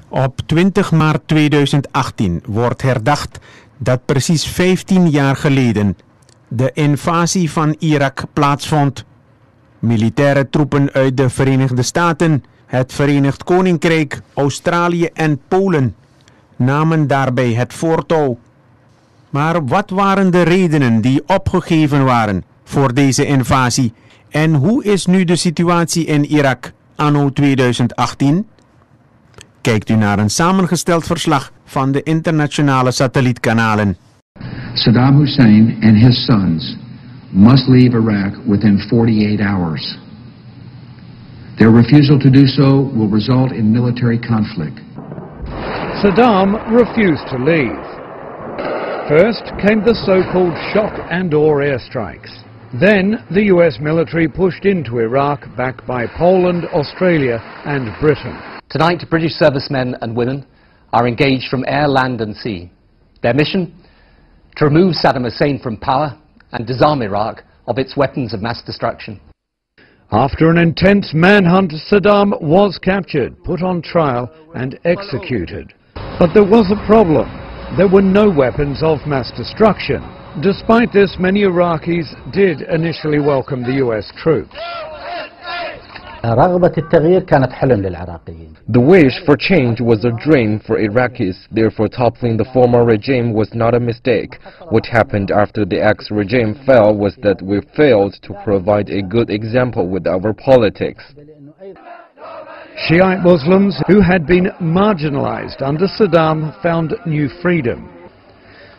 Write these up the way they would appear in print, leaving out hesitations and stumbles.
Op 20 maart 2018 wordt herdacht dat precies 15 jaar geleden de invasie van Irak plaatsvond. Militaire troepen uit de Verenigde Staten, het Verenigd Koninkrijk, Australië en Polen namen daarbij het voortouw. Maar wat waren de redenen die opgegeven waren voor deze invasie en hoe is nu de situatie in Irak anno 2018? Kijkt u naar een samengesteld verslag van de internationale satellietkanalen. Saddam Hussein and his sons must leave Iraq within 48 hours. Their refusal to do so will result in military conflict. Saddam refused to leave. First came the so-called shock and awe airstrikes. Then the US military pushed into Iraq, backed by Poland, Australia and Britain. Tonight, British servicemen and women are engaged from air, land and sea. Their mission? To remove Saddam Hussein from power and disarm Iraq of its weapons of mass destruction. After an intense manhunt, Saddam was captured, put on trial and executed. But there was a problem. There were no weapons of mass destruction. Despite this, many Iraqis did initially welcome the US troops. The wish for change was a dream for Iraqis, therefore toppling the former regime was not a mistake. What happened after the ex-regime fell was that we failed to provide a good example with our politics. Shiite Muslims who had been marginalized under Saddam found new freedom.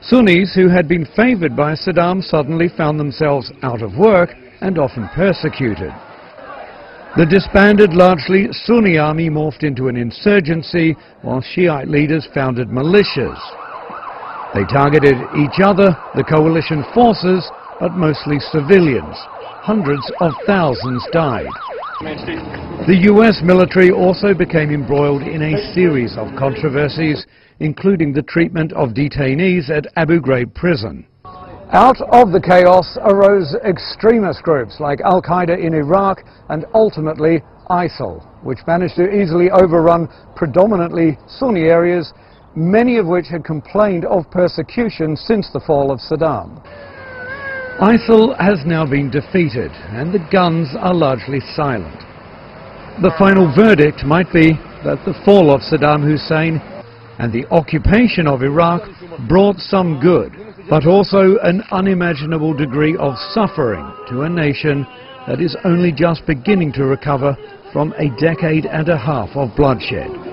Sunnis who had been favored by Saddam suddenly found themselves out of work and often persecuted. The disbanded, largely Sunni army morphed into an insurgency, while Shiite leaders founded militias. They targeted each other, the coalition forces, but mostly civilians. Hundreds of thousands died. The US military also became embroiled in a series of controversies, including the treatment of detainees at Abu Ghraib prison. Out of the chaos arose extremist groups like Al-Qaeda in Iraq and ultimately ISIL, which managed to easily overrun predominantly Sunni areas, many of which had complained of persecution since the fall of Saddam. ISIL has now been defeated and the guns are largely silent. The final verdict might be that the fall of Saddam Hussein and the occupation of Iraq brought some good, but also an unimaginable degree of suffering to a nation that is only just beginning to recover from a decade and a half of bloodshed.